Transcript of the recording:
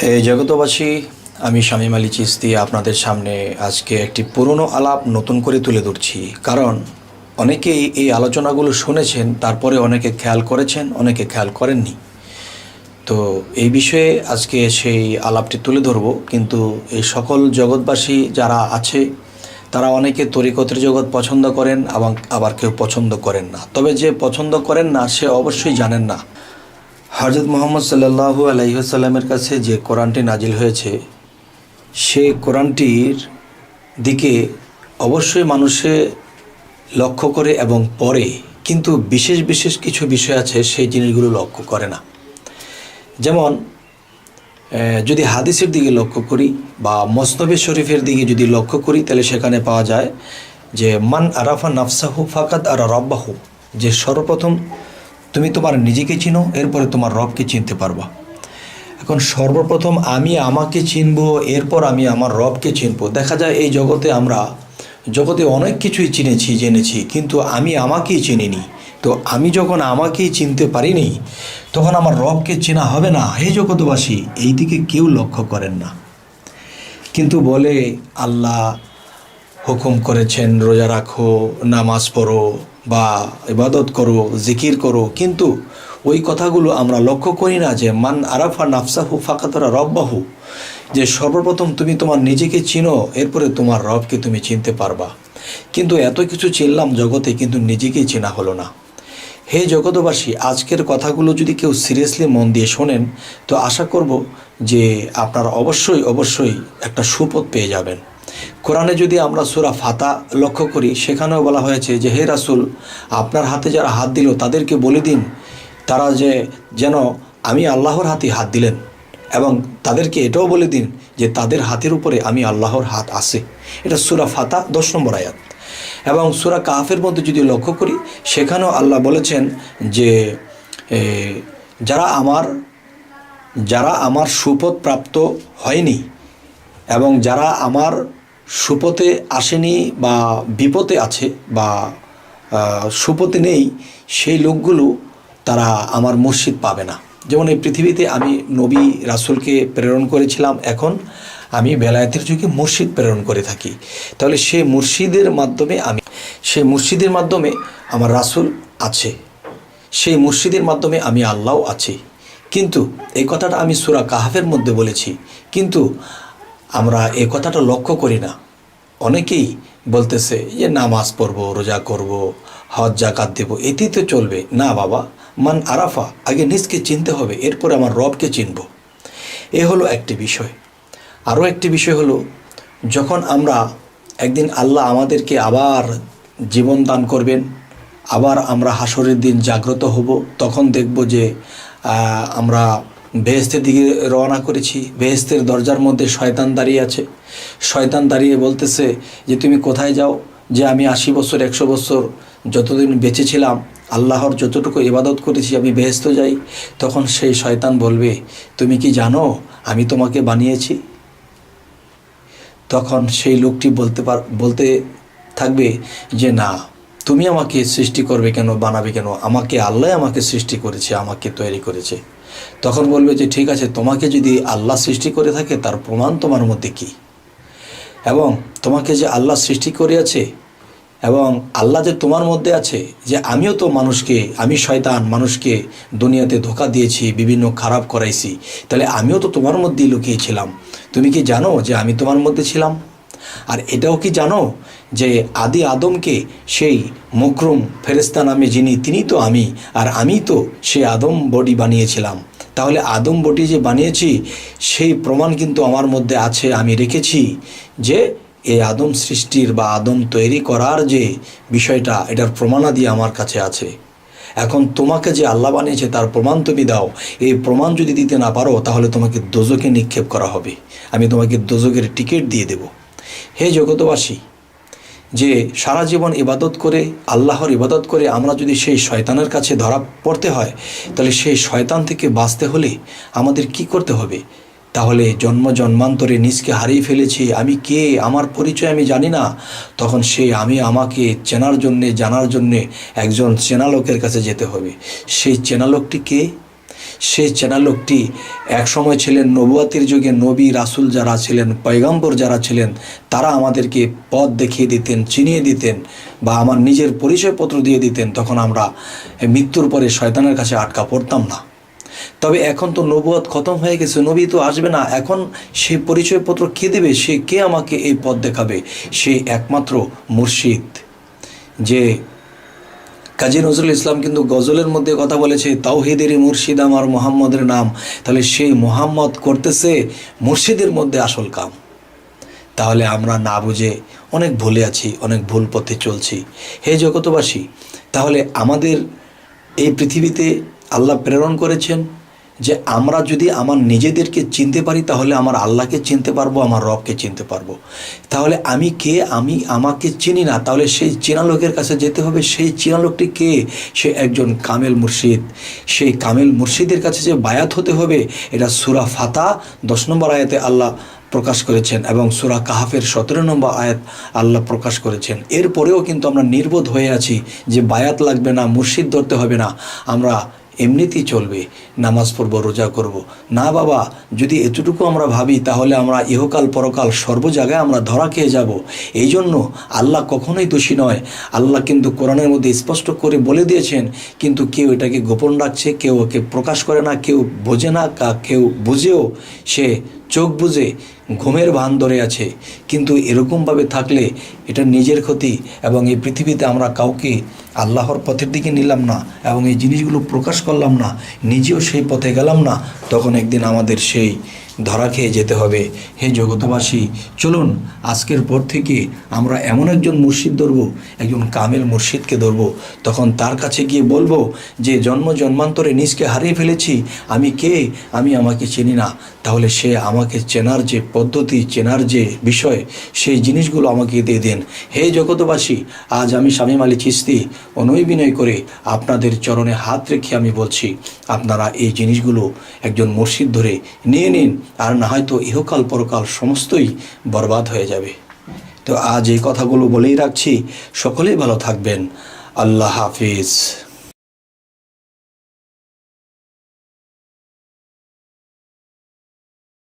হে জগতবাসী, আমি শামীম আলী চিশতি আপনাদের সামনে আজকে একটি পুরনো আলাপ নতুন করে তুলে ধরছি। কারণ অনেকেই এই আলোচনাগুলো শুনেছেন, তারপরে অনেকে খেয়াল করেছেন, অনেকে খেয়াল করেননি। তো এই বিষয়ে আজকে সেই আলাপটি তুলে ধরব। কিন্তু এই সকল জগৎবাসী যারা আছে তারা অনেকে তরিকতের জগৎ পছন্দ করেন, আবার কেউ পছন্দ করেন না। তবে যে পছন্দ করেন না সে অবশ্যই জানেন না হযরত মুহাম্মদ সাল্লাল্লাহু আলাইহি ওয়াসাল্লামের কাছে যে কোরআনটি নাজিল হয়েছে, সেই কোরআনটির দিকে অবশ্যই মানুষে লক্ষ্য করে এবং পড়ে, কিন্তু বিশেষ বিশেষ কিছু বিষয় আছে সেই জিনিসগুলো লক্ষ্য করে না। যেমন যদি হাদিসের দিকে লক্ষ্য করি বা মসনবে শরীফের দিকে যদি লক্ষ্য করি, তাহলে সেখানে পাওয়া যায় যে মান আরাফা নাফসাহু ফাকাদ আরা রাব্বাহু, যে সর্বপ্রথম তুমি তোমার নিজেকে চিনো, এরপরে তোমার রবকে চিনতে পারবা। এখন সর্বপ্রথম আমি আমাকে চিনব, এরপর আমি আমার রবকে চিনব। দেখা যায় এই জগতে অনেক কিছুই চিনেছি, জেনেছি, কিন্তু আমি আমাকেই চিনিনি। তো আমি যখন আমাকেই চিনতে পারিনি, তখন আমার রবকে চেনা হবে না। হে জগতবাসী, এই দিকে কেউ লক্ষ্য করেন না, কিন্তু বলে আল্লাহ হুকুম করেছেন রোজা রাখো, নামাজ পড়ো বা ইবাদত করো, জিকির করো, কিন্তু ওই কথাগুলো আমরা লক্ষ্য করি না যে মান আরাফা নাফসাহু ফাকাদ রব্বাহু, যে সর্বপ্রথম তুমি তোমার নিজেকে চিনো, এরপরে তোমার রবকে তুমি চিনতে পারবা। কিন্তু এত কিছু চিনলাম জগতে, কিন্তু নিজেকেই চেনা হলো না। হে জগতবাসী, আজকের কথাগুলো যদি কেউ সিরিয়াসলি মন দিয়ে শোনেন, তো আশা করব যে আপনারা অবশ্যই একটা সুপথ পেয়ে যাবেন। কোরআনে যদি আমরা সূরা ফাতা লক্ষ্য করি, সেখানেও বলা হয়েছে যে হে রাসূল, আপনার হাতে যারা হাত দিল তাদেরকে বলে দিন তারা যেন আমি আল্লাহর হাতে হাত দিলেন, এবং তাদেরকে এটাও বলে দিন যে তাদের হাতের উপরে আমি আল্লাহর হাত আছে। এটা সূরা ফাতা 10 নম্বর আয়াত। এবং সূরা কাহফের মধ্যে যদি লক্ষ্য করি, সেখানেও আল্লাহ বলেছেন যে যারা আমার সুপথ প্রাপ্ত হয়নি এবং যারা আমার সুপথে আসেনি বা বিপদে আছে বা সুপথে নেই, সেই লোকগুলো তারা আমার মুর্শিদ পাবে না। যেমন এই পৃথিবীতে আমি নবী রাসূলকে প্রেরণ করেছিলাম, এখন আমি বেলায়েতের যুগে মুর্শিদ প্রেরণ করে থাকি। তাহলে সেই মুর্শিদের মাধ্যমে আমার রাসূল আছে, সেই মুর্শিদের মাধ্যমে আমি আল্লাহও আছি। কিন্তু এই কথাটা আমি সূরা কাহফের মধ্যে বলেছি, কিন্তু আমরা এই কথাটা লক্ষ্য করি না। অনেকেই বলতেছে যে নামাজ পড়বো, রোজা করব, হজ জাকাত দেব, এতেই তো চলবে না। বাবা, মান আরাফা, আগে নিজকে চিনতে হবে, এরপর আমার রবকে চিনব। এ হলো একটি বিষয়। আরও একটি বিষয় হলো, যখন আমরা একদিন আল্লাহ আমাদেরকে আবার জীবন দান করবেন, আবার আমরা হাসরের দিন জাগ্রত হব, তখন দেখব যে আমরা বেহেশতের দিকে রওনা করেছি। বেহেশতের দরজার মধ্যে শয়তান দাঁড়িয়ে আছে। শয়তান দাঁড়িয়ে বলতেছে যে তুমি কোথায় যাও? যে আমি 80 বছর 100 বছর যতদিন বেঁচে ছিলাম, আল্লাহর যতটুকু ইবাদত করেছি, আমি বেহেশত যাই। তখন সেই শয়তান বলবে, তুমি কি জানো আমি তোমাকে বানিয়েছি? তখন সেই লোকটি বলতে থাকবে যে না, তুমি আমাকে সৃষ্টি করবে কেন, বানাবে কেন? আল্লাহ আমাকে সৃষ্টি করেছে, আমাকে তৈরি করেছে। তখন বলবে যে ঠিক আছে, তোমাকে যদি আল্লাহ সৃষ্টি করে থাকে, তার প্রমাণ তোমার মধ্যে কি? এবং তোমাকে যে আল্লাহ সৃষ্টি করেছে এবং আল্লাহ যে তোমার মধ্যে আছে, যে আমি শয়তান মানুষকে দুনিয়াতে ধোঁকা দিয়েছি, বিভিন্ন খারাপ করাইছি, তাহলে আমিও তো তোমার মধ্যেই লুকিয়েছিলাম। তুমি কি জানো যে আমি তোমার মধ্যে ছিলাম? আর এটাও কি জানো যে আদি আদমকে সেই মুকরম ফেরেশতা নামে যিনি, তিনি তো আমি, আর আমি তো সেই আদম বডি বানিয়েছিলাম। তাহলে আদম বডি যে বানিয়েছি, সেই প্রমাণ কিন্তু আমার মধ্যে আছে, আমি রেখেছি যে এই আদম সৃষ্টির বা আদম তৈরি করার যে বিষয়টা, এটার প্রমাণাদি আমার কাছে আছে। এখন তোমাকে যে আল্লাহ বানিয়েছে তার প্রমাণ তুমি দাও। এই প্রমাণ যদি দিতে না পারো, তাহলে তোমাকে দোজখে নিক্ষেপ করা হবে, আমি তোমাকে দোজখের টিকিট দিয়ে দেব। হে জগতবাসী, যে সারা জীবন ইবাদত করে, আল্লাহর ইবাদত করে আমরা যদি সেই শয়তানের কাছে ধরা পড়তে হয়, তাহলে সেই শয়তান থেকে বাঁচতে হলে আমাদের কি করতে হবে? তাহলে জন্মান্তরে নিজকে হারিয়ে ফেলেছি, আমি কে, আমার পরিচয় আমি জানি না। তখন আমাকে জানার জন্যে একজন চেনা লোকের কাছে যেতে হবে। সেই চেনা লোকটি কে? সেই চেনা লোকটি একসময় ছিলেন নবুয়াতির যুগে নবী রাসূল যারা ছিলেন, পয়গম্বর যারা ছিলেন, তারা আমাদেরকে পথ দেখিয়ে দিতেন, চিনিয়ে দিতেন বা আমার নিজের পরিচয়পত্র দিয়ে দিতেন। তখন আমরা মৃত্যুর পরে শয়তানের কাছে আটকা পড়তাম না। তবে এখন তো নবুয়ত খতম হয়ে গেছে, নবী তো আসবে না। এখন সেই পরিচয়পত্র কে দেবে? সে কে আমাকে এই পথ দেখাবে? সে একমাত্র মুর্শিদ। যে কাজী নজরুল ইসলাম কিন্তু গজলের মধ্যে কথা বলেছে, তাওহীদেরই মুর্শিদ আমার মোহাম্মদের নাম। তাহলে সেই মোহাম্মদ করতেছে মুর্শিদের মধ্যে আসল কাম। তাহলে আমরা না বুঝে অনেক ভুলে আছি, অনেক ভুল পথে চলছি। হে জগতবাসী, তাহলে আমাদের এই পৃথিবীতে আল্লাহ প্রেরণ করেছেন যে আমরা যদি আমার নিজেদেরকে চিনতে পারি তাহলে আমার আল্লাহকে চিনতে পারবো, আমার রবকে চিনতে পারবো। তাহলে আমি কে? আমি আমাকে চিনি না, তাহলে সেই চেনা লোকের কাছে যেতে হবে। সেই চেনা লোকটি কে? সে একজন কামেল মুর্শিদ। সেই কামেল মুর্শিদের কাছে যে বায়াত হতে হবে, এটা সূরা ফাতা 10 নম্বর আয়াতে আল্লাহ প্রকাশ করেছেন এবং সূরা কাহাফের 17 নম্বর আয়াত আল্লাহ প্রকাশ করেছেন। এরপরেও কিন্তু আমরা নির্বোধ হয়ে আছি যে বায়াত লাগবে না, মুর্শিদ ধরতে হবে না, আমরা এমনিতেই চলবে, নামাজ পড়ব, রোজা করব। না বাবা, যদি এতটুকু আমরা ভাবি তাহলে আমরা ইহকাল পরকাল সর্ব জায়গায় আমরা ধরা খেয়ে যাব। এই জন্য আল্লাহ কখনোই দোষী নয়। আল্লাহ কিন্তু কোরআনের মধ্যে স্পষ্ট করে বলে দিয়েছেন, কিন্তু কেউ এটাকে গোপন রাখছে, কেউ ওকে প্রকাশ করে না, কেউ বোঝে না, কেউ বুঝেও সে চোখ বুঝে ঘুমের ভান ধরে আছে। কিন্তু এরকমভাবে থাকলে এটা নিজের ক্ষতি এবং এই পৃথিবীতে আমরা কাউকে আল্লাহর পথের দিকে নিলাম না এবং এই জিনিসগুলো প্রকাশ করলাম না, নিজেও সেই পথে গেলাম না, তখন একদিন আমাদের সেই ধরা খেয়ে যেতে হবে। হে জগতবাসী, চলুন আজকের পর থেকে আমরা এমন একজন মুর্শিদ ধরবো, একজন কামেল মুর্শিদকে ধরবো। তখন তার কাছে গিয়ে বলবো যে জন্ম জন্মান্তরে নিজকে হারিয়ে ফেলেছি, আমি কে? আমি আমাকে চিনি না। তাহলে সে আমাকে চেনার যে পদ্ধতি, চেনার যে বিষয়, সেই জিনিসগুলো আমাকে দিয়ে দেন। হে জগতবাসী, আজ আমি শামীম আলী চিশতি অনুবিনয় করে আপনাদের চরণে হাত রেখে আমি বলছি, আপনারা এই জিনিসগুলো একজন মুর্শিদ ধরে নিয়ে নিন, আর না হয়তো ইহকাল পরকাল সমস্তই বরবাদ হয়ে যাবে। তো আজ এই কথাগুলো বলেই রাখছি, সকলেই ভালো থাকবেন। আল্লাহ হাফিজ।